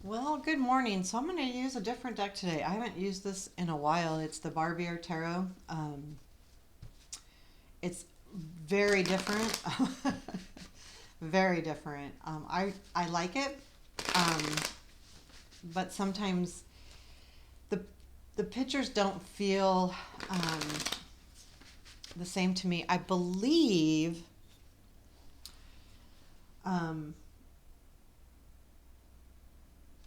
Well, good morning. So I'm going to use a different deck today. I haven't used this in a while. It's the Barbieri Tarot. It's very different. Very different. I like it, um, but sometimes the the pictures don't feel um, the same to me. Um,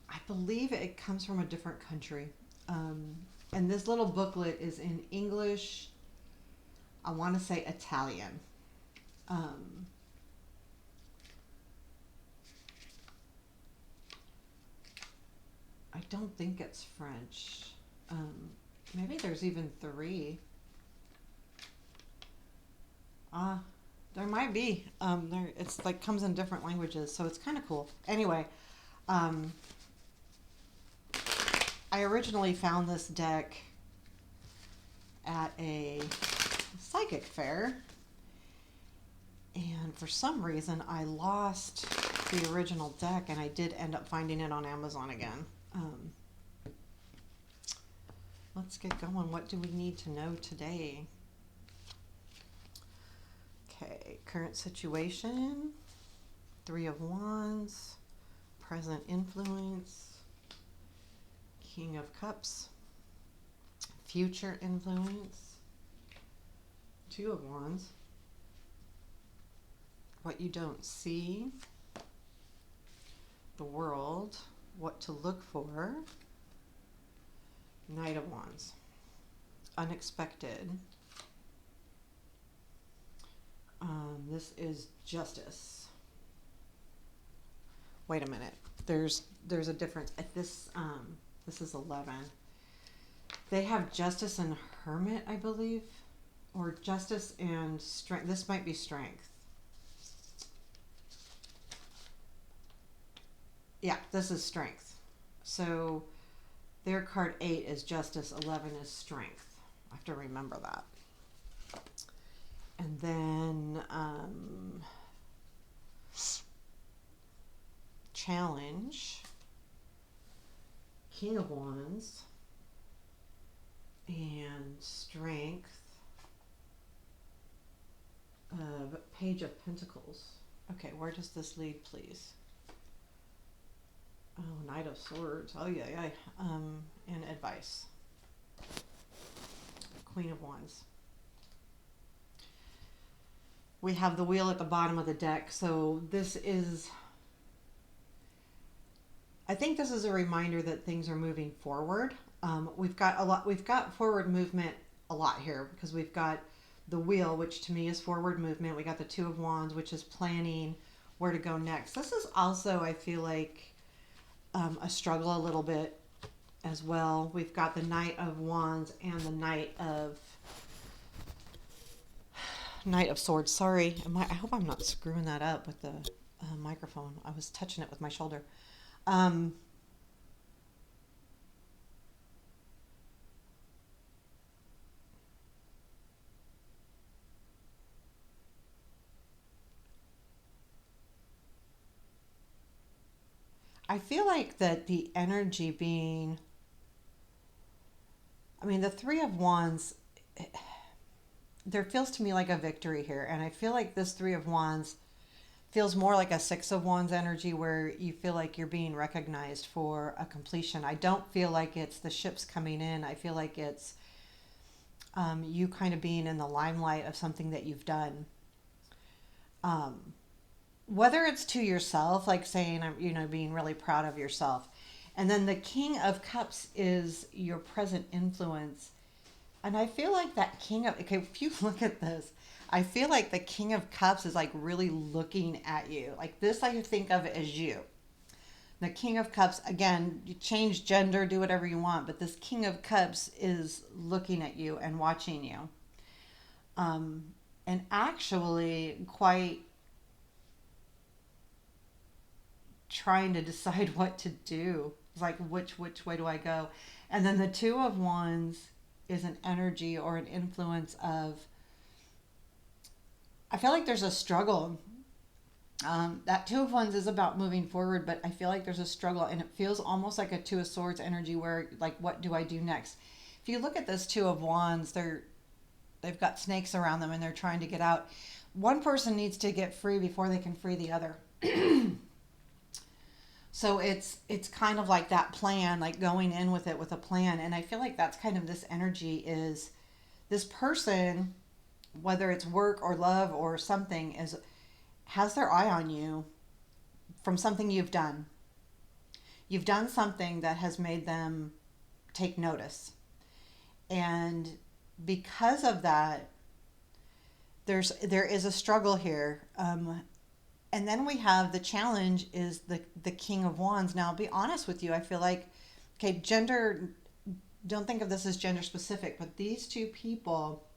I believe it comes from a different country. Um, and this little booklet is in English. I want to say Italian. Um, I don't think it's French. Um, Maybe there's even three. Uh, there might be. It's like comes in different languages, so it's kind of cool. Anyway, um, I originally found this deck at a psychic fair, and for some reason I lost the original deck, and I did end up finding it on Amazon again. Um, let's get going. What do we need to know today? Okay, current situation, Three of Wands, present influence, King of Cups, future influence, Two of Wands, what you don't see, the world, what to look for, Knight of Wands, unexpected. This is justice. Wait a minute. There's a difference. At this is 11. They have justice and hermit, I believe, or justice and strength. This might be strength. Yeah, this is strength. So their card 8 is justice, 11 is strength. I have to remember that. And then challenge, King of Wands, and strength of Page of Pentacles. Okay, where does this lead, please? Oh, Knight of Swords. Oh, yeah. And advice. Queen of Wands. We have the wheel at the bottom of the deck. So this is, I think this is a reminder that things are moving forward. We've got forward movement a lot here because we've got the wheel, which to me is forward movement. We got the Two of Wands, which is planning where to go next. This is also, I feel like, a struggle a little bit as well. We've got the Knight of Wands and the Knight of Swords. Sorry, I hope I'm not screwing that up with the microphone. I was touching it with my shoulder. Um, I feel like that the energy being, I mean, the Three of Wands, there feels to me like a victory here. And I feel like this Three of Wands feels more like a Six of Wands energy where you feel like you're being recognized for a completion. I don't feel like it's the ships coming in. I feel like it's you kind of being in the limelight of something that you've done. Um, Whether it's to yourself, like saying, being really proud of yourself. And then the King of Cups is your present influence. And I feel like that okay, if you look at this, I feel like the King of Cups is like really looking at you. Like this, I think of it as you. The King of Cups, again, you change gender, do whatever you want, but this King of Cups is looking at you and watching you. Um, and actually quite trying to decide what to do. It's like which way do I go? And then the Two of Wands is an energy or an influence of, I feel like there's a struggle That Two of Wands is about moving forward, but I feel like there's a struggle, and it feels almost like a Two of Swords energy where, like, what do I do next? If you look at this Two of Wands, they've got snakes around them and they're trying to get out. One person needs to get free before they can free the other. So it's kind of like that plan, like going in with it with a plan. And I feel like that's kind of this energy is this person, whether it's work or love or something, is has their eye on you from something you've done. You've done something that has made them take notice. And because of that, there is a struggle here. And then we have the challenge is the King of Wands. Now, I'll be honest with you. I feel like, okay, gender, don't think of this as gender specific, but these two people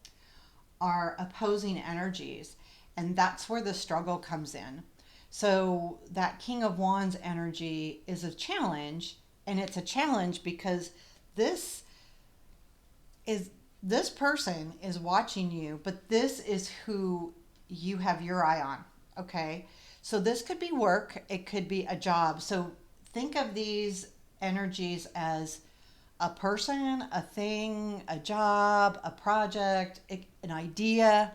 are opposing energies. And that's where the struggle comes in. So that King of Wands energy is a challenge. And it's a challenge because this is this person is watching you, but this is who you have your eye on. Okay. So this could be work, it could be a job. So think of these energies as a person, a thing, a job, a project, an idea.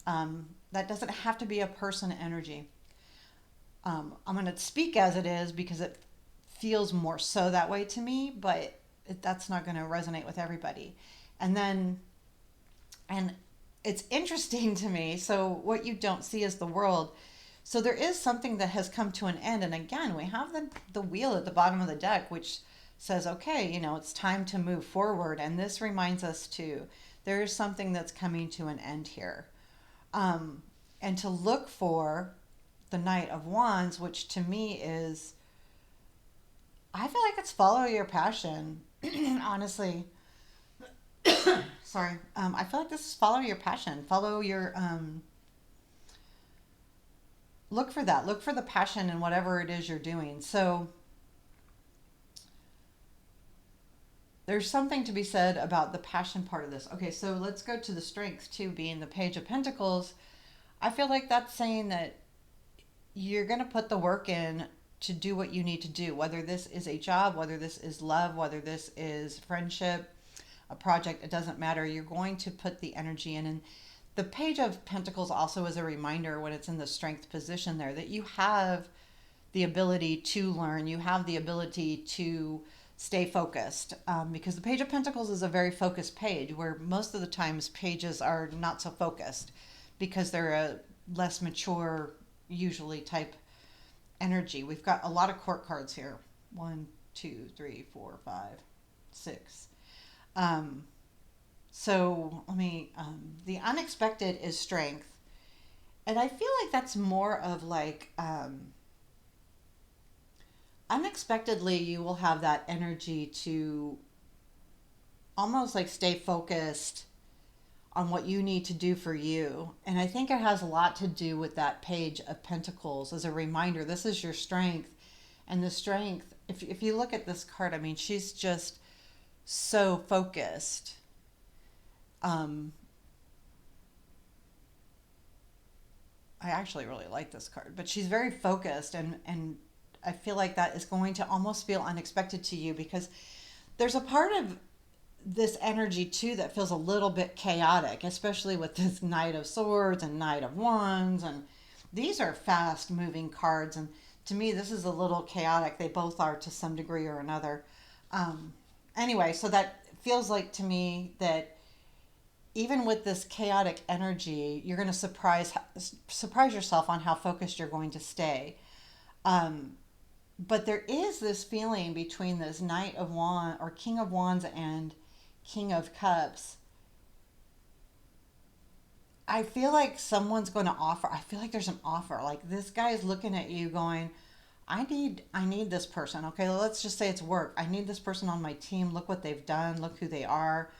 That doesn't have to be a person energy. I'm going to speak as it is because it feels more so that way to me, but that's not going to resonate with everybody. And then, and it's interesting to me. So what you don't see is the world. So there is something that has come to an end. And again, we have the wheel at the bottom of the deck, which says, okay, it's time to move forward. And this reminds us too, there is something that's coming to an end here. And to look for the Knight of Wands, which to me is, I feel like it's follow your passion. Honestly, sorry. I feel like this is follow your passion. Follow your, look for that. Look for the passion in whatever it is you're doing. So there's something to be said about the passion part of this. Okay, so let's go to the strength too, being the Page of Pentacles. I feel like that's saying that you're going to put the work in to do what you need to do, whether this is a job, whether this is love, whether this is friendship, a project, it doesn't matter. You're going to put the energy in. And the Page of Pentacles also is a reminder when it's in the strength position there that you have the ability to learn, you have the ability to stay focused, because the Page of Pentacles is a very focused page where most of the times pages are not so focused because they're a less mature, usually type energy. We've got a lot of court cards here. 1, 2, 3, 4, 5, 6. So let me, the unexpected is strength. And I feel like that's more of like, unexpectedly you will have that energy to almost like stay focused on what you need to do for you. And I think it has a lot to do with that Page of Pentacles as a reminder. This is your strength. And the strength, if you look at this card, I mean, she's just so focused. I actually really like this card, but she's very focused, and I feel like that is going to almost feel unexpected to you because there's a part of this energy too that feels a little bit chaotic, especially with this Knight of Swords and Knight of Wands, and these are fast moving cards, and to me this is a little chaotic. They both are to some degree or another. Anyway, so that feels like to me that even with this chaotic energy, you're going to surprise yourself on how focused you're going to stay. But there is this feeling between this Knight of Wands or King of Wands and King of Cups. I feel like someone's going to offer. I feel like there's an offer. Like this guy is looking at you going, I need this person. Okay, well, let's just say it's work. I need this person on my team. Look what they've done. Look who they are.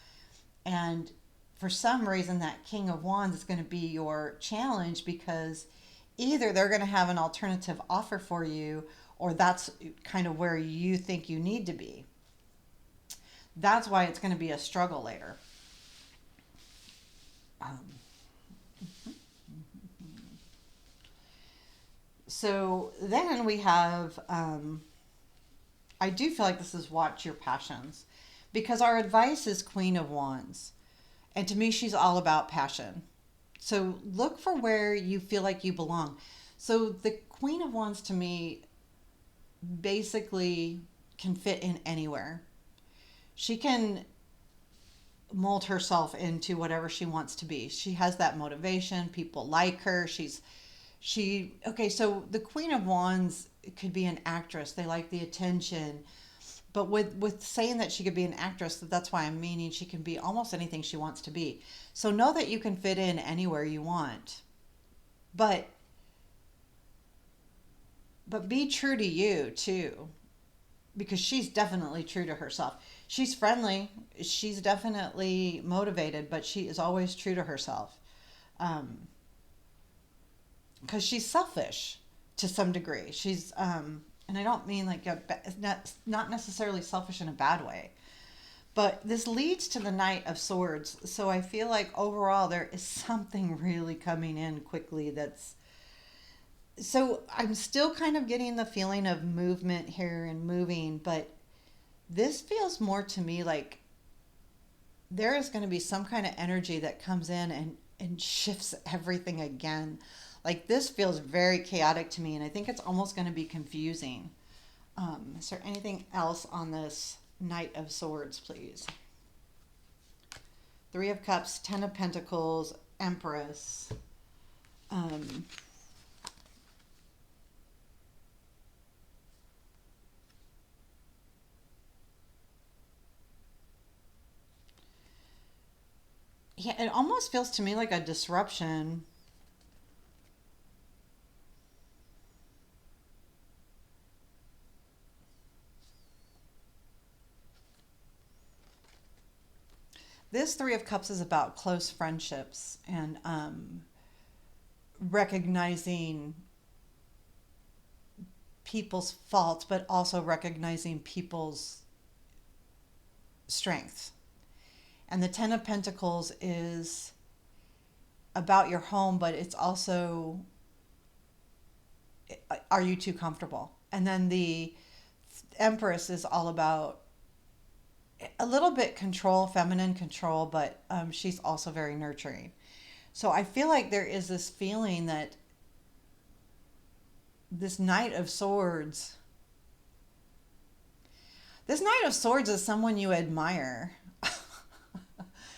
And for some reason, that King of Wands is going to be your challenge because either they're going to have an alternative offer for you or that's kind of where you think you need to be. That's why it's going to be a struggle later. So then we have, I do feel like this is watch your passions because our advice is Queen of Wands. And to me, she's all about passion. So look for where you feel like you belong. So the Queen of Wands to me basically can fit in anywhere. She can mold herself into whatever she wants to be. She has that motivation. People like her. Okay, so the Queen of Wands could be an actress. They like the attention. But with saying that she could be an actress, that's why I'm meaning she can be almost anything she wants to be. So know that you can fit in anywhere you want. But be true to you too, because she's definitely true to herself. She's friendly, she's definitely motivated, but she is always true to herself. Um, because she's selfish to some degree. And I don't mean like not necessarily selfish in a bad way, but this leads to the Knight of Swords. So I feel like overall there is something really coming in quickly. So I'm still kind of getting the feeling of movement here and moving, but this feels more to me like there is going to be some kind of energy that comes in and shifts everything again. Like this feels very chaotic to me, and I think it's almost going to be confusing. Is there anything else on this Knight of Swords, please? Three of Cups, Ten of Pentacles, Empress. Um, yeah, it almost feels to me like a disruption. This Three of Cups is about close friendships and recognizing people's faults, but also recognizing people's strengths. And the Ten of Pentacles is about your home, but it's also, are you too comfortable? And then the Empress is all about a little bit control, feminine control, but she's also very nurturing. So I feel like there is this feeling that this Knight of Swords, this Knight of Swords is someone you admire.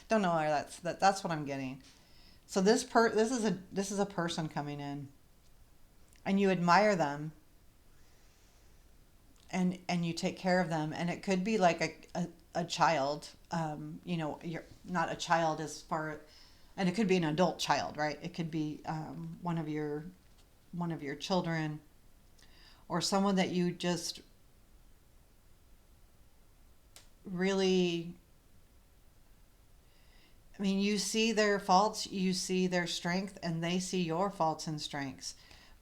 Don't know why that's what I'm getting. So this is a person coming in, and you admire them, and you take care of them, and it could be like a child. You're not a child as far, and it could be an adult child, right? It could be one of your children, or someone that you just really, I mean, you see their faults, you see their strength, and they see your faults and strengths.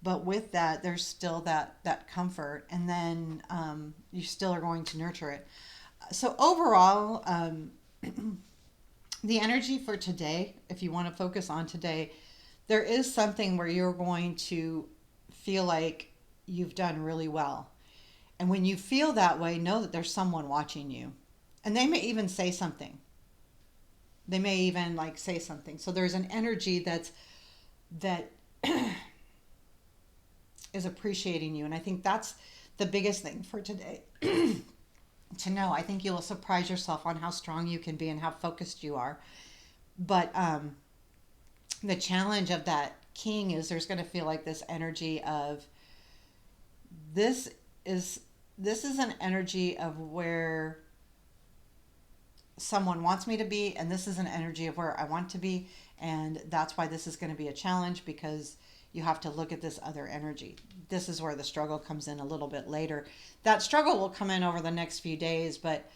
But with that, there's still that comfort, and then you still are going to nurture it. So overall, the energy for today, if you want to focus on today, there is something where you're going to feel like you've done really well. And when you feel that way, know that there's someone watching you. And they may even say something. They may even like say something. So there's an energy that is appreciating you. And I think that's the biggest thing for today to know. I think you'll surprise yourself on how strong you can be and how focused you are. But the challenge of that king is there's going to feel like this energy of this is this is an energy of where someone wants me to be, and this is an energy of where I want to be, and that's why this is going to be a challenge, because you have to look at this other energy. This is where the struggle comes in a little bit later. That struggle will come in over the next few days, but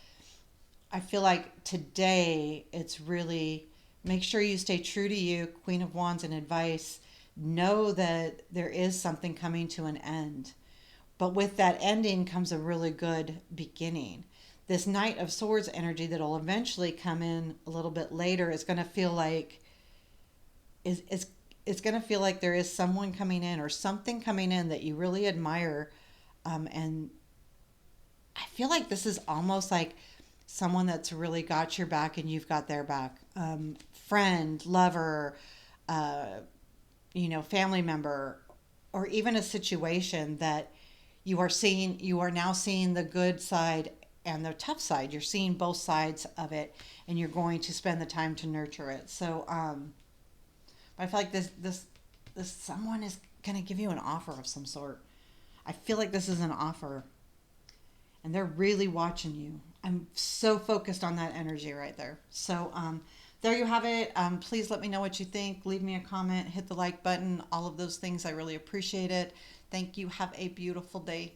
I feel like today it's really make sure you stay true to you, Queen of Wands and advice. Know that there is something coming to an end. But with that ending comes a really good beginning. This Knight of Swords energy that'll eventually come in a little bit later is going to feel like is it's going to feel like there is someone coming in or something coming in that you really admire. And I feel like this is almost like someone that's really got your back and you've got their back. Friend, lover, uh, family member, or even a situation that you are now seeing the good side and the tough side. You're seeing both sides of it, and you're going to spend the time to nurture it. So, I feel like this someone is going to give you an offer of some sort. I feel like this is an offer, and they're really watching you. I'm so focused on that energy right there. So, there you have it. Please let me know what you think. Leave me a comment, hit the like button, all of those things. I really appreciate it. Thank you. Have a beautiful day.